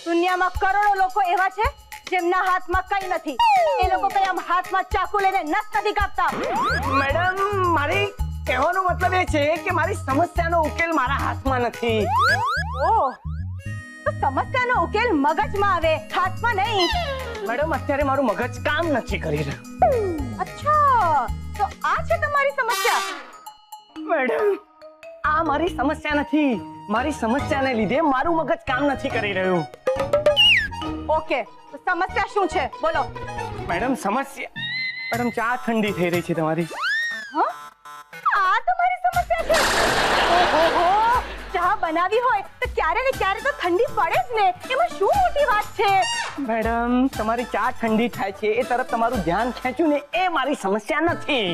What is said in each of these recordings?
દુનિયામાં કરોડો લોકો એવા છે જેમના હાથમાં કઈ નથી. એ લોકો કઈ આમ હાથમાં ચાકુ લઈને નસ નથી કાપતા. મેડમ, મારી કહેવાનો મતલબ એ છે કે મારી સમસ્યાનો ઉકેલ મારા હાથમાં નથી. ઓહ, તો સમસ્યાનો ઉકેલ મગજમાં આવે, હાથમાં નહીં. મેડમ, અત્યારે મારું મગજ કામ નથી કરી રહ્યું. અચ્છા, તો આ છે તમારી સમસ્યા? મેડમ, આ મારી સમસ્યા નથી. મારી સમસ્યાને લીધે મારું મગજ કામ નથી કરી રહ્યું. ઓકે, તો સમસ્યા શું છે બોલો. મેડમ, મેડમ, ચા ઠંડી થઈ રહી છે તમારી. હા, આ તમારી સમસ્યા છે? ઓહો, ચા બનાવી હોય તો ક્યારે ને ક્યારે તો ઠંડી પડે જ ને. એમાં શું મોટી વાત છે? મેડમ, તમારી ચા ઠંડી થાય છે એ તરફ તમારું ધ્યાન ખેંચ્યું ને એ મારી સમસ્યા નથી.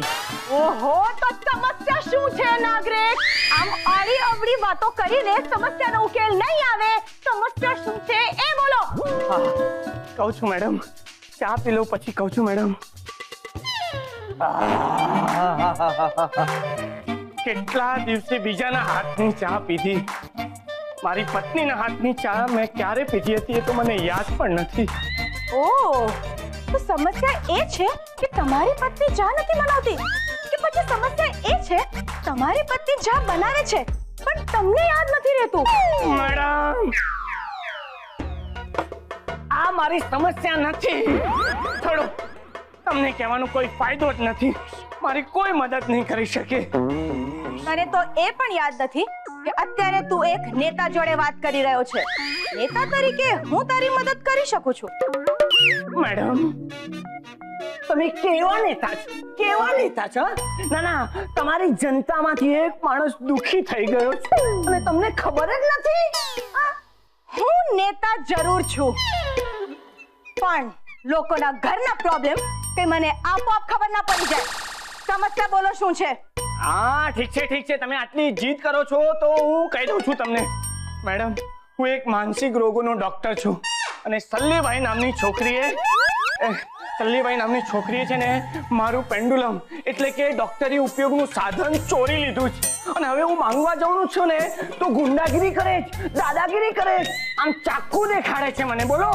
ઓહો, તો સમસ્યા શું છે નાગરિક? આમ આડી અવળી વાતો કરીને સમસ્યાનો ઉકેલ નહીં આવે. સમસ્યા શું છે એ બોલો. હા, કહું છું મેડમ. ચા પી લો પછી કહું છું મેડમ. કેટલા દિવસે બીજાના હાથની ચા પીધી. મારી પત્નીના હાથની ચા મેં ક્યારે પીધી હતી એ તો મને યાદ પણ નથી. ઓહ, તો સમસ્યા એ છે કે તમારી પત્ની ચા નથી બનાવતી, કે પછી સમસ્યા એ છે તમારી પત્ની ચા બનાવે છે પણ તમને યાદ નથી રહેતું? મેડમ, આ મારી સમસ્યા નથી. થોડો તમને કહેવાનો કોઈ ફાયદો જ નથી. મારી કોઈ મદદ નહીં કરી શકે. તને તો એ પણ યાદ નથી કે અત્યારે તું એક નેતા જોડે વાત કરી રહ્યો છે. નેતા તરીકે હું તારી મદદ કરી શકું છું. મેડમ, તમે કેવા નેતા છો? કેવા નેતા છો? ના ના, તમારી જનતામાંથી એક માણસ દુખી થઈ ગયો છે અને તમને ખબર જ નથી. હું નેતા જરૂર છું, પણ લોકોના ઘરના પ્રોબ્લેમ કે મને આપોઆપ ખબર ના પડી જાય. સમસ્યા બોલો શું છે? હા, ઠીક છે ઠીક છે. તમે આટલી જીદ કરો છો તો હું કહી દઉં છું તમને. મેડમ, હું એક માનસિક રોગોનો ડોક્ટર છું અને સલ્લીબાઈ નામની છોકરીએ છે ને મારું પેન્ડુલમ એટલે કે ડોક્ટરી ઉપયોગનું સાધન ચોરી લીધું છે અને હવે હું માંગવા જાઉં છું ને તો ગુંડાગીરી કરે છે, દાદાગીરી કરે છે, આમ ચાકુ દેખાડે છે મને. બોલો,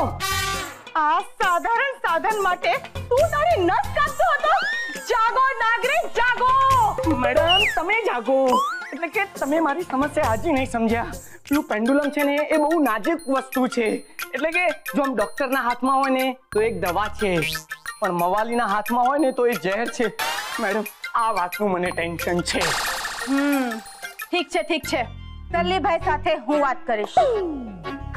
આ સાધારણ સાધન માટે તું તારી નસ કાપતો હતો? જાગો નાગરિક, જાગો. મેડમ, તમે જાગો. એટલે કે તમે મારી સમસ્યા હજી નહીં સમજ્યા. પેલું પેન્ડુલમ છે ને એ બહુ નાજુક વસ્તુ છે. એટલે કે જો આમ ડોક્ટરના હાથમાં હોય ને તો એક દવા છે, પણ મવાલીના હાથમાં હોય ને તો એ ઝેર છે. મેડમ, આ વાતનું મને ટેન્શન છે. ઠીક છે ઠીક છે, સલ્લીભાઈ સાથે હું વાત કરીશ.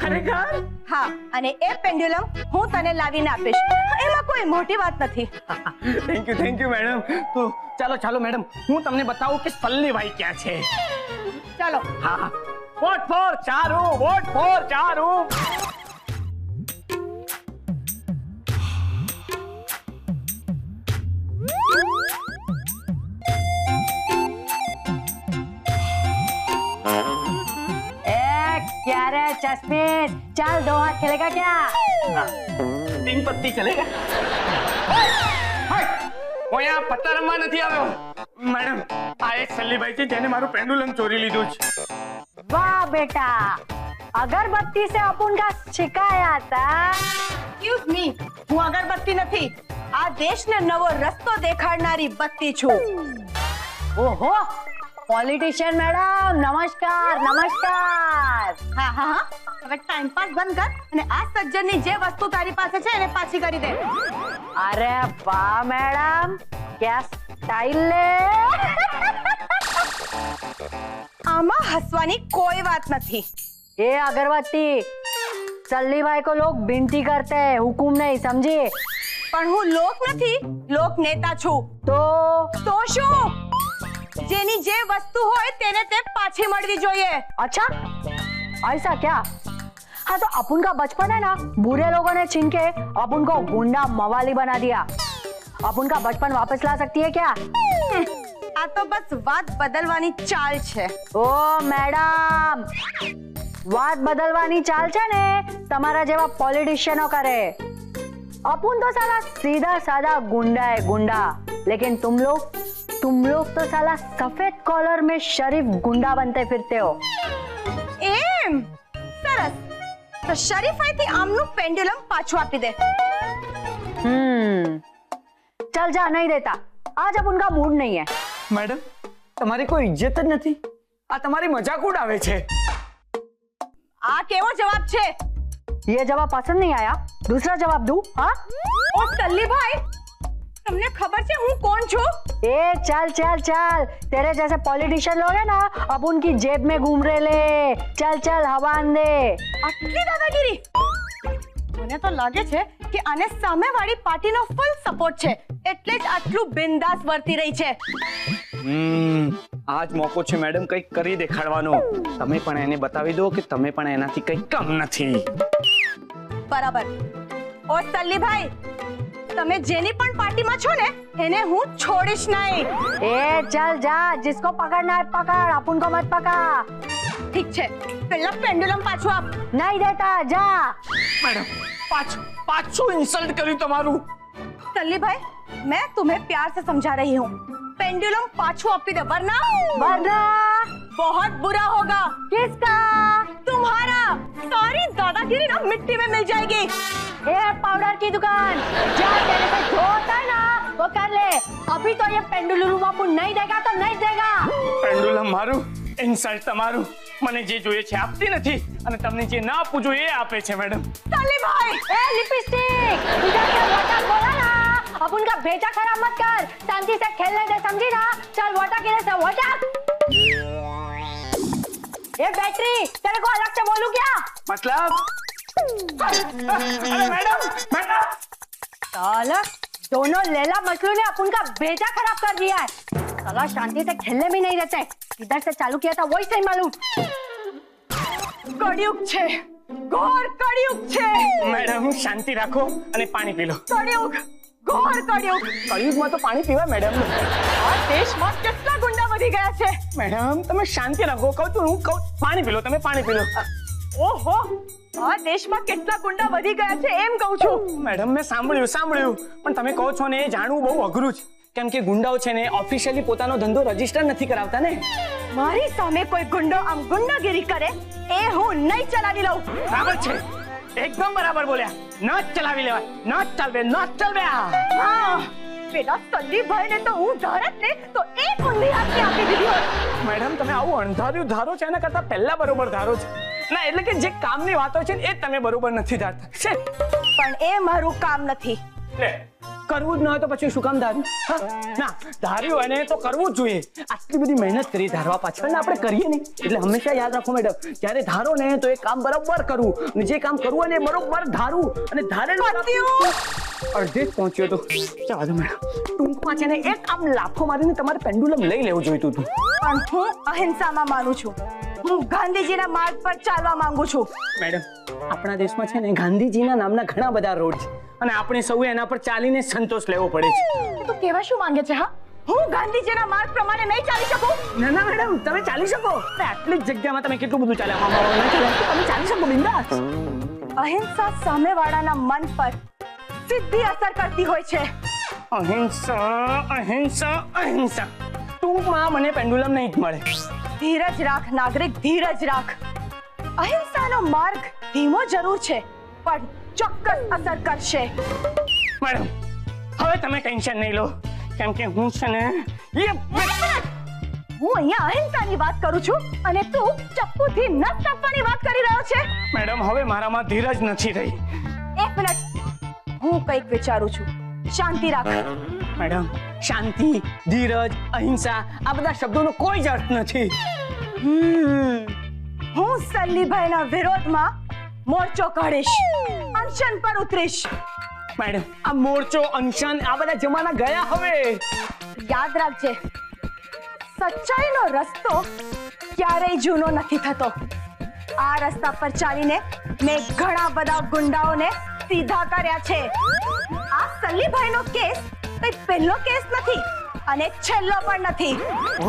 ખરેખર? હા, અને એ પેન્ડ્યુલમ હું તને લાવીને આપીશ. એમાં કોઈ મોટી વાત નથી. Thank you madam. તો ચાલો મેડમ, હું તમને બતાવું કે સલ્લીભાઈ ક્યાં છે. ચાલો. હા, vote for Charu, vote for ચારુ. क्या रे चश्मिश, चल दो हाथ खेलेगा क्या? 3 पत्ती चलेगा? હું અહીંયા પત્તા રમવા નથી આવ્યો. મેડમ, આ એક સલ્લીભાઈ છે જેને મારું પેન્ડુલમ ચોરી લીધું છે. वाह बेटा, अगरबत्ती से अपन का शिकाया था. एक्सक्यूज मी, હું અગરબત્તી નથી. આ દેશને નવો રસ્તો દેખાડનારી બત્તી છું. ઓહો, પોલિટિશિયન મેડમ, નમસ્કાર નમસ્કાર. હા હા હા, હવે ટાઈમ પાસ બંધ કર અને આ સજ્જનની જે વસ્તુ તારી પાસે છે એને પાછી કરી દે. અરે વાહ મેડમ, क्या સ્ટાઇલ લે. આમાં હસવાની કોઈ વાત નથી. ये अगरबत्ती सल्लीभाई को लोग विनती करते हैं, हुकुम नहीं, समझी? પણ હું લોક નથી, લોક નેતા છું. તો શું? જેની જે વસ્તુ હોય તેને તે પાછી મળવી જોઈએ. अच्छा, ऐसा क्या? हाँ, तो अपन का बचपन है ना, बुरे लोगों ने छीन के अपन को गुंडा मवाली बना दिया. अपन का बचपन वापस ला सकती है क्या? આ તો બસ વાત બદલવાની ચાલ છે. ओ मैडम, વાત બદલવાની ચાલ છે ને તમારા જેવા પોલિટિશિયનો કરે. अपन तो साला सीधा साधा गुंडा है, गुंडा. लेकिन तुम लोग तुम लोग तो साला सफेद कॉलर में शरीफ गुंडा बनते फिरते हो। એમ સરસ, તો શરીફાઈથી આમનું પેન્ડ્યુલમ પાછું આપી દે। चल जा, नहीं देता। आज अब उनका मूड नहीं है। मैडम તમારી કોઈ ઇજ્જત જ નથી, આ તમારી મજાક ઉડાવે છે। આ કેવો જવાબ છે? ये जवाब पसंद नहीं आया, दूसरा जवाब दूं? हाँ? ઓ સલ્લીભાઈ, તમને ખબર છે હું કોણ છું? ए चल चल चल, तेरे जैसे पॉलिटिशियन लोग हैं ना, अब उनकी जेब में घूम रहे ले। चल चल हवान दे। આટલી દાદાગીરી? મને તો લાગે છે કે આને સામેવાળી પાર્ટીનો ફૂલ સપોર્ટ છે, એટલે જ આટલું બિંદાસ વર્તી રહી છે। આજ મોકો છે મેડમ કંઈક કરી દેખાડવાનો। તમે પણ એને બતાવી દો કે તમે પણ એનાથી કંઈ કમ નથી। બરાબર। ઓ સલ્લીભાઈ, તમે જેની પણ પાર્ટીમાં છો ને, એને હું છોડીશ નહીં। ए चल जा, जिसको पकड़ना है पकड़, अपन को मत पकड़। ઠીક છે, પહેલા પેન્ડ્યુલમ પાછું આપ। नहीं देता, जा। મેડમ પાછું ઇન્સલ્ટ કર્યું તમારું। सल्ली भाई, मैं तुम्हें प्यार से समझा रही हूँ। पेंडुलम पाछू आपी दे, वरना बहुत बुरा होगा। किसका? तुम्हारा। सारी दादागिरी ना मिट्टी में मिल जाएगी। ए पाउडर की दुकान, जा तेरे से जो होता है ना वो कर ले। अभी तो ये पेंडुलम आपको नहीं देगा तो नहीं देगा। પેન્ડુલમ મારું, ઇન્સલ્ટ તમારું। મને જે જોઈએ છે આપતી નથી અને તમને જે ના આપવું જોઈએ એ આપે છે મેડમ। सल्ली भाई, ए लिपस्टिक, इधर क्या वाटर बोला ना, अब उनका भेजा खराब मत कर, शांति से खेलने दे, समझी ना? चल वाटर के से वाटर। ये बैटरी, तेरे को अलग से बोलूं क्या? मतलब अरे मैडम साला दोनों लैला मजनू ने अपन का भेजा खराब कर दिया है। साला शांति से खेलने भी नहीं देते। किधर से चालू किया था वही सही मालूम। कड़ियुग छे, घोर कड़ियुग छे। मैडम शांति રાખો અને પાણી પી લો। कड़ियुग, घोर कड़ियुग। કળિયુગમાં તો પાણી પીવા મેડમ। આ દેશમાં કેટલા ગુંડા વધી ગયા છે। મેડમ તમે શાંતિ રાખો, કહું છું હું કહું પાણી પી લો, તમે પાણી પી લો। ઓહો, આ દેશમાં કેટલા ગુંડા વધી ગયા છે એમ કહું છું। મેડમ મેં સાંભળ્યું પણ તમે કહો છો ને એ જાણવું બહુ અઘરું છે, કેમ કે ગુંડાઓ છે ને ઓફિશિયલી પોતાનો ધંધો રજીસ્ટર નથી કરાવતા ને। મારી સામે કોઈ ગુંડો આમ ગુંડાગીરી કરે એ હું નહીં ચલાવી લઉં। બરાબર છે, એકદમ બરાબર બોલ્યા। ન ચલાવી લેવાય, ન ચાલવે, ન ચાલવે। હા, પેલા સલ્લી ભાઈને તો હું ધારત ને તો એક ઊંધી હાથથી આપી દીધી હોત। મેડમ તમે આવું અણધાર્યું ધારો છો એના કરતા પહેલા બરોબર ધારો છો ના, એટલે કે જે કામની વાતો છે ને એ તમે બરોબર નથી ધારતા છે। પણ એ મારું કામ નથી। લે, કરવું જ ન હોય તો પછી શું કામ ધાર્યું? ના, ધાર્યું અને તો કરવું જ જોઈએ। આટલી બધી મહેનત કરી ધારવા પાછળ ને આપણે કરીએ નહીં, એટલે હંમેશા યાદ રાખો મેડમ, જ્યારે ધારો ને તો એ કામ બરોબર કરવું અને જે કામ કરવું ને એ બરોબર ધારવું અને ધારેલું અડધે જ પહોંચ્યો તો જવા દો મેડમ। ટૂંકમાં છે ને એક આમ લાફો મારીને તમારે પેન્ડુલમ લઈ લેવું જોઈતું હતું। પણ હું અહિંસામાં માનું છું। હું ગાંધીજીના માર્ગ પર ચાલવા માંગુ છું। મેડમ આપણા દેશમાં છે ને ગાંધીજીના નામના ઘણા બધા રોડ છે અને આપણે સૌએ એના પર ચાલીને સંતોષ લેવો પડે છે। તું કેવા શું માંગે છે? હા, હું ગાંધીજીના માર્ગ પ્રમાણે નહીં ચાલી શકું। ના ના મેડમ તમે ચાલી શકો, આટલી જ જગ્યામાં તમે કેટલું બધું ચાલ્યા તમે ચાલી શકો બિંદાસ। અહિંસા સામેવાળાના મન પર સીધી અસર કરતી હોય છે। અહિંસા અહિંસા અહિંસા, ટૂંકમાં મને પેન્ડુલમ નહીં જ મળે। ધીરજ રાખ નાગરિક, ધીરજ રાખ। અહિંસાનો માર્ગ ધીમો જરૂર છે પણ ચોક્કસ અસર કરશે। મેડમ હવે તમે ટેન્શન નહીં લો, કેમ કે હું છે ને હું અહીંયા અહિંસાની વાત કરું છું અને તું ચપ્પુથી નસ કાપવાની વાત કરી રહ્યો છે। મેડમ હવે મારામાં ધીરજ નથી રહી। એક મિનિટ, હું કંઈક વિચારું છું, શાંતિ રાખ। મેડમ શાંતિ, ધીરજ, અહિંસા આ બધા શબ્દોનો કોઈ જ અર્થ નથી। હું સલ્લીભાઈના વિરોધમાં મોરચો કાઢીશ, અનશન પર ઉતરીશ। મેડમ આ મોરચો, અનશન આ બધા જમાના ગયા હવે। યાદ રાખજે, સચ્ચાઈનો રસ્તો ક્યારેય જૂનો નથી થતો। આ રસ્તા પર ચાલીને મેં ઘણા બધા ગુંડાઓને સીધા કર્યા છે। આ સલ્લીભાઈનો કેસ કઈ પહેલો કેસ નથી અને છેલ્લો પણ નથી।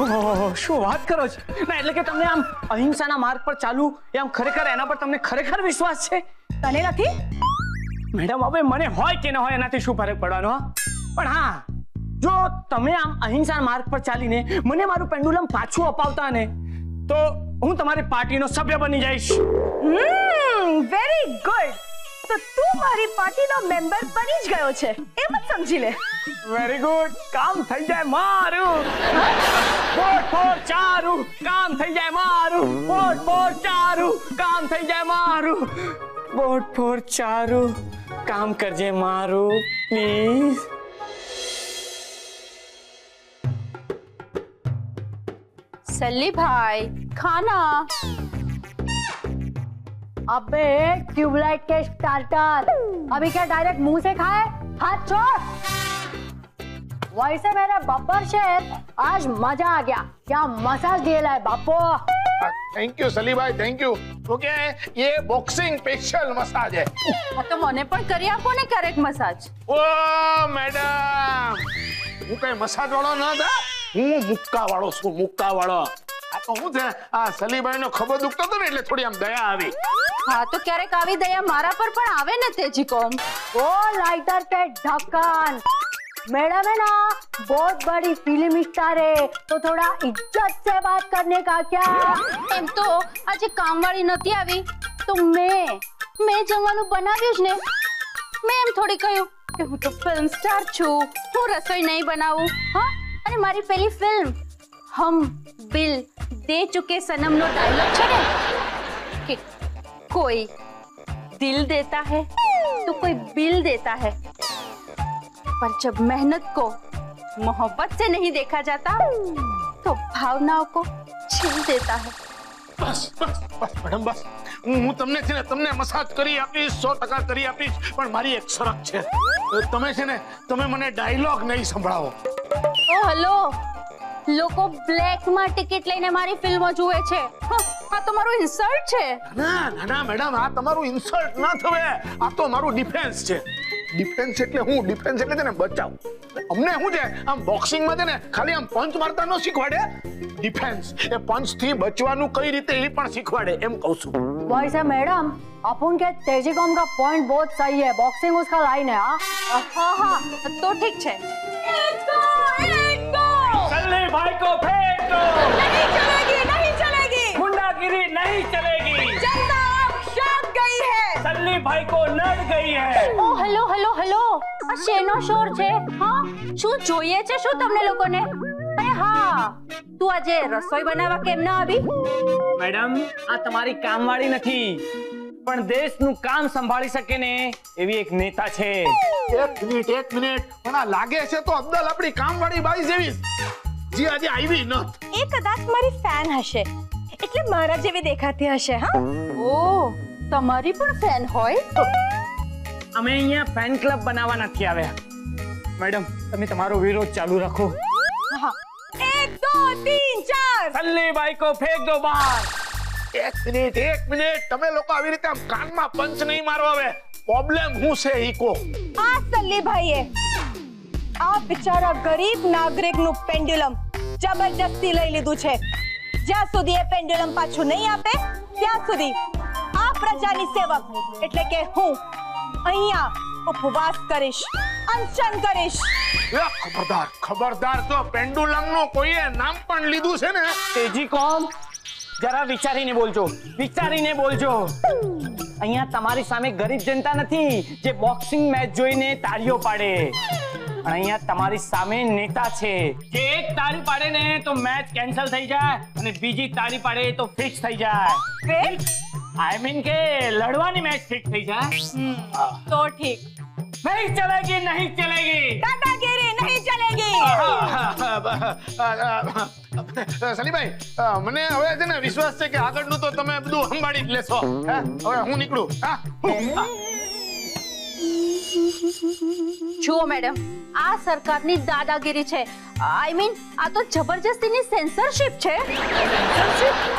ઓહો શું વાત કરો છો? ના એટલે કે તમને આમ અહિંસાના માર્ગ પર ચાલવું એ આમ ખરેખર એના પર તમને ખરેખર વિશ્વાસ છે? તને નથી? મેડમ હવે મને હોય કે ન હોય એનાથી શું ફરક પડવાનો? પણ હા, જો તમે આમ અહિંસા માર્ગ પર ચાલીને મને મારું પેન્ડુલમ પાછું અપાવતા ને તો હું તમારી પાર્ટીનો સભ્ય બની જઈશ. Very good. તો તું મારી પાર્ટીનો મેમ્બર બની જ ગયો છે એમ જ સમજી લે. Very good. કામ થઈ જાય મારું. વોટ ફોર ચારુ કામ થઈ જાય મારું. વોટ ફોર ચારુ કામ થઈ જાય મારું. વોટ ફોર ચારુ કામ કરજે મારું પ્લીઝ. सल्ली भाई खाना. अबे ट्यूबलाइट के स्टार्टर अभी क्या डायरेक्ट मुंह से खाए? हाथ छोड़. वैसे मेरे बब्बर शेर आज मजा आ गया. क्या मसाज दिया है बापो. थैंक यू सली भाई थैंक यू. तो क्या है ये बॉक्सिंग स्पेशल मसाज है. तो મને પણ કરી આપો ને ક્યારેક મસાજ. ओ मैडम હું કઈ મસાજ વાળો ન હતા. હું મુક્કા વાળો છું મુક્કા વાળો. આ તો હું છે આ સલીભાઈ નો ખબર દુખતો હતો ને એટલે થોડી આમ દયા આવી. हाँ तो ક્યારેક આવી દયા મારા પર પણ આવે ને તેજી કોમ. वो लाइटर पे ढक्कन. मैडम है ना बहुत बड़ी फिल्म स्टार है तो थोड़ा इज्जत से बात करने का क्या. એમ તો આજે કામવાળી નથી આવી તો મેં જમવાનું બનાવ્યું જ ને. મેં એમ થોડી કહ્યું કે હું તો ફિલ્મ સ્ટાર છું હું રસોઈ નહીં બનાવું. હા અને મારી પેલી ફિલ્મ હમ બિલ દે ચુકે સનમનો ડાયલોગ છે ને कि कोई दिल देता है तो कोई बिल देता है पर जब मेहनत को मोहब्बत से नहीं देखा जाता तो भावनाओं को छीन देता है. બસ બસ બસ મેડમ બસ. હું તમને છે ને તમને મસાજ કરી આપીશ 100% કરી આપીશ પણ મારી એક શરત છે. તમે છે ને તમે મને ડાયલોગ નહીં સંભળાવો. ઓ હેલો લોકો બ્લેક માં ટિકિટ લઈને મારી ફિલ્મો જુએ છે. આ તો મારું ઇન્સલ્ટ છે. ના ના ના મેડમ આ તમારું ઇન્સલ્ટ ના થવે. આ તો મારું ડિફેન્સ છે. ડિફેન્સ એટલે હું ડિફેન્સ એટલે છે ને બચાવ. અમને શું છે આમ બોક્સિંગ માં છે ને ખાલી આમ પંચ મારતા ન શીખવાડે. ડિફેન્સ એ પંચ થી બચવાનું કઈ રીતે એ પણ શીખવાડે એમ કહું છું. वैसे मैडम अपन के तेजी कॉम का पॉइंट बहुत सही है. बॉक्सिंग उसका लाइन है. हाँ हाँ तो ठीक है. सल्ली भाई को फेंक दो. नहीं चलेगी नहीं चलेगी. गुंडागिरी नहीं चलेगी. जनता अब शांत गई है. सल्ली भाई को नड़ गई है. ઓ હેલો હેલો હેલો આ શેનો શોર છે? હા શું જોઈએ છે શું તમને લોકોને? અરે હા તું આજે રસોઈ બનાવવા કેમ ના આવી? મેડમ આ તમારી કામવાળી નથી પણ દેશનું કામ સંભાળી શકે ને એવી એક નેતા છે. એક મિનિટ પણ આ લાગે છે તો અબ્દલ આપણી કામવાળી બાઈ જેવી જે આજે આવી ન. એ કદાચ મારી ફેન હશે એટલે મારા જેવી દેખાતી હશે. હા ઓ તમારી પણ ફેન હોય? અમે અહીંયા ફેન ક્લબ બનાવવા નથી આવ્યા. મેડમ તમે તમારો વિરોધ ચાલુ રાખો. હા 1 2 3 4. સલ્લી ભાઈ કો ફેંક દો બહાર. એક મિનિટ તમે લોકો આવી રીતે આમ કાનમાં પંચ નહીં મારો. હવે પ્રોબ્લેમ હું છે ઈ કો. આ સલ્લી ભાઈએ આ બિચારા ગરીબ નાગરિકનું પેન્ડ્યુલમ જબરજસ્તી લઈ લીધું છે. જ્યાં સુધી એ પેન્ડ્યુલમ પાછું નહીં આપે ત્યાં સુધી આ પ્રજાની સેવક એટલે કે હું અહીંયા ઉપવાસ કરીશ અનશન કરીશ. ખબરદાર તો પેન્ડુલમ નું કોઈએ નામ પણ લીધું છે ને. તેજી કોમ જરા વિચારીને બોલજો. અહીંયા તમારી સામે ગરીબ જનતા નથી જે બોક્સિંગ મેચ જોઈને તાળીઓ પાડે. પણ અહીંયા તમારી સામે નેતા છે જે એક તાળી પાડે ને તો મેચ કેન્સલ થઈ જાય અને બીજી તાળી પાડે તો ફિક્સ થઈ જાય. આઈ મીન કે લડવાની મેચ ફિક્સ થઈ જાય. તો ઠીક. નહીં ચલેગી નહીં ચલેગી. દાદાગીરી નહીં ચલેગી. સલીભાઈ મને હવે છે ને વિશ્વાસ છે કે આગળનું તો તમે બધું સંભાળી જ લેશો. હવે હું નીકળું. જુઓ મેડમ આ સરકારની દાદાગીરી છે. આઈ મીન આ તો જબરજસ્તીની સેન્સરશિપ છે.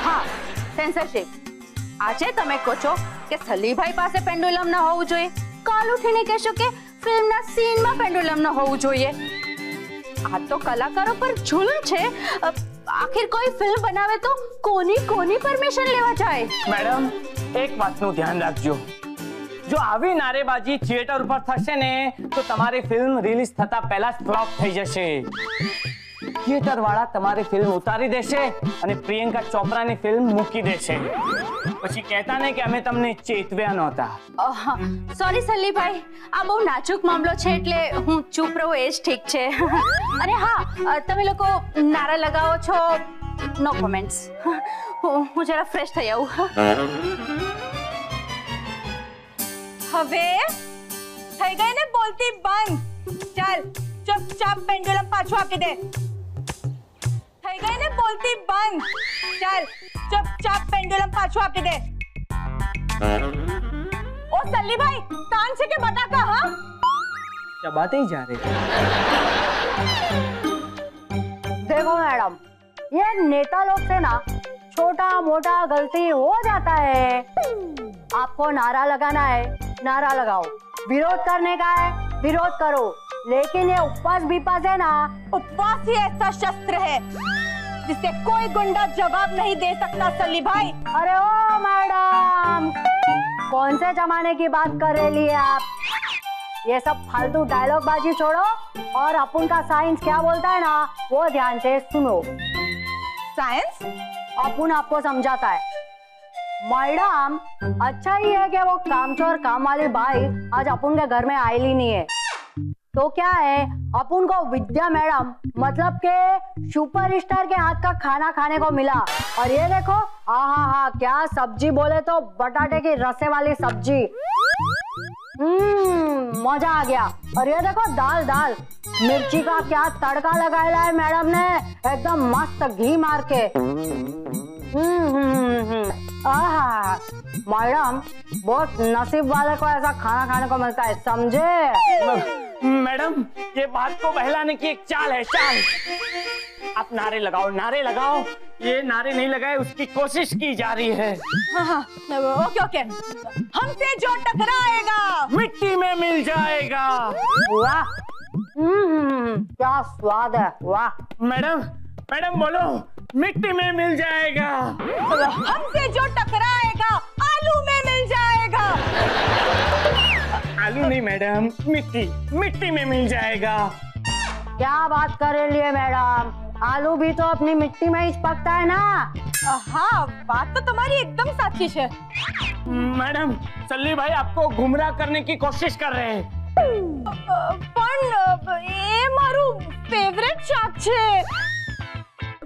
હા સેન્સરશિપ. આજે તમે કહો છો કે સલીભાઈ પાસે પેન્ડુલમ ન હોવું જોઈએ. કાલ ઉઠીને કહેશો કે ફિલ્મના સીનમાં પેન્ડુલમ ન હોવું જોઈએ. આ તો કલાકારો પર જુલ્મ છે. આખિર કોઈ ફિલ્મ બનાવે તો કોની પરમિશન લેવા જાય? મેડમ એક વાતનું ધ્યાન રાખજો. જો આવી નારેબાજી થિયેટર ઉપર થશે ને તો તમારી ફિલ્મ રિલીઝ થતા પહેલા જ ફ્લોપ થઈ જશે. થિયેટર વાળા તમારી ફિલ્મ ઉતારી દેશે અને પ્રિયંકા ચોપરાની ફિલ્મ મૂકી દેશે. પછી કહેતા ને કે અમે તમને ચેતવ્યા નહોતા. સોરી સલ્લીભાઈ, આ બહુ નાજુક મામલો છે એટલે હું ચૂપ રહું એ જ ઠીક છે. અને હા, તમે લોકો નારા લગાવો છો, નો કોમેન્ટ્સ. હું જરા ફ્રેશ થઈ આવું. હવે થઈ ગઈ ને બોલતી બંધ. ચાલ ચૂપચાપ પેન્ડુલમ પાછું આપી દે. થઈ ગઈ ને બોલતી બંધ. ચાલ ચૂપચાપ પેન્ડુલમ પાછું આપી દે. ओ सल्ली भाई, कान से के बटाका? हाँ चबाते ही जा रहे. देखो मैडम, ये नेता लोग से ना छोटा मोटा गलती हो जाता है. आपको नारा लगाना है, नारा लगाओ. विरोध करने का है, विरोध करो. लेकिन ये उपवास विपास है ना, उपवास ही ऐसा शस्त्र है जिससे कोई गुंडा जवाब नहीं दे सकता. सल्ली भाई, अरे ओ मैडम, कौन से जमाने की बात कर रही है आप? ये सब फालतू डायलॉग बाजी छोड़ो और अपन का साइंस क्या बोलता है ना, वो ध्यान से सुनो. साइंस अपन आपको समझाता है. मैडम, अच्छा ही है कि वो कामचोर काम वाली भाई आज अपन के घर में आयली नहीं है. तो क्या है, अपन को विद्या मैडम मतलब के सुपरस्टार के हाथ का खाना खाने को मिला. और ये देखो, आहा, क्या सब्जी बोले तो बटाटे की रसे वाली सब्जी. मजा आ गया. और ये देखो दाल दाल मिर्ची का क्या तड़का लगाया है मैडम ने, एकदम मस्त घी मार के. आहा, मैडम बहुत नसीब वाले को ऐसा खाना खाने को मिलता है, समझे? मैडम, ये बात को बहलाने की एक चाल है, चाल. आप नारे लगाओ, नारे लगाओ. ये नारे नहीं लगाए उसकी कोशिश की जा रही है. हाँ, ओके ओके. हमसे जो टकराएगा मिट्टी में मिल जाएगा. वाह, क्या स्वाद है, वाह. मैडम, मैडम बोलो, मिट्टी में मिल जाएगा. हमसे जो टकराएगा आलू में मिल जाएगा. आलू नहीं मैडम, मिट्टी, मिट्टी में मिल जाएगा. क्या बात कर रही है मैडम? आलू भी तो अपनी मिट्टी में ही पकता है ना. हाँ, बात तो तुम्हारी एकदम साची है. मैडम, सल्ली भाई आपको गुमराह करने की कोशिश कर रहे हैं. પણ એ મારું ફેવરેટ શાક છે.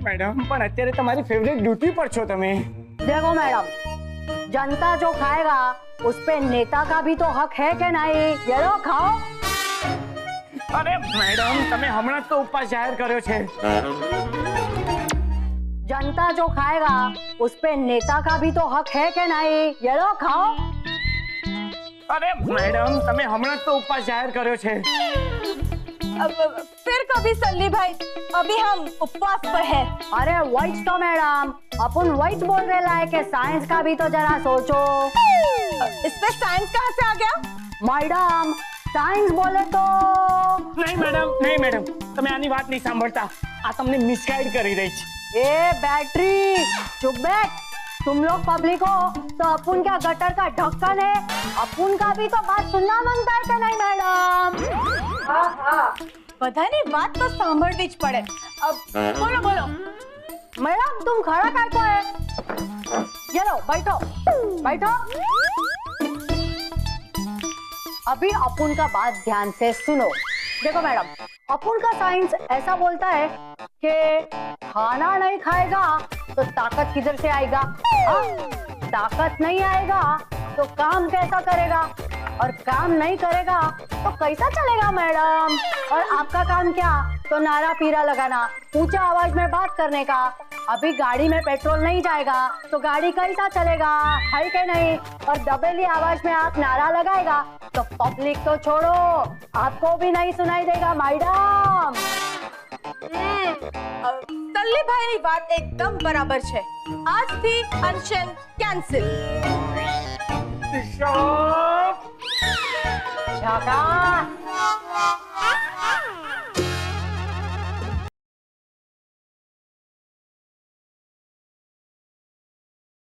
मैडम, પણ અત્યારે તમારી ફેવરેટ ડ્યુટી પર છો તમે. देखो मैडम, जनता जो खाएगा उस पे नेता का भी तो हक है कि नहीं? ये लो खाओ. અરે મેડમ, તમે હમણાં તો ઉપવાસ જાહેર કર્યો છે. जनता जो खाएगा उस पे नेता का भी तो हक है कि नहीं? ये लो खाओ. અરે મેડમ, તમે હમણાં તો ઉપવાસ જાહેર કર્યો છે. फिर कभी सल्ली भाई, अभी हम उपवास पर है. अरे वही तो मैडम, अपन वही बोल रहे हैं कि साइंस का भी तो जरा सोचो. इसमें साइंस कहाँ से आ गया? मैडम, साइंस बोले तो નહીં મેડમ, નહીં મેડમ, તમે આની વાત નહીં સાંભળતા. આ તમને મિસગાઈડ કરી રહી છે. ए बैटरी, चुप बैठ. तुम लोग पब्लिक हो तो अपन क्या गटर का ढक्कन है? अपन का भी तो बात सुनना बनता है कि नहीं मैडम? બધાની વાત તો સાંભળવી જ પડે. બોલો બોલો. मैडम, तुम खड़ा काय को है? ये लो, बैठो बैठो. अभी अपन का बात ध्यान से सुनो. देखो मैडम, अपन का साइंस ऐसा बोलता है कि खाना नहीं खाएगा तो ताकत किधर से आएगा? हाँ? ताकत नहीं आएगा तो काम कैसा करेगा? और काम नहीं करेगा तो कैसा चलेगा मैडम? और आपका काम क्या? तो नारा पीरा लगाना, ऊंचा आवाज में बात करने का. अभी गाड़ी में पेट्रोल नहीं जाएगा तो गाड़ी कैसा चलेगा, है कि नहीं? और दबेली आवाज में आप नारा लगाएगा तो पब्लिक तो छोड़ो, आपको भी नहीं सुनाई देगा मैडम. સલ્લી ભાઈની વાત એકદમ બરાબર છે. આજથી અનશન કેન્સલ. Shut up. झकास.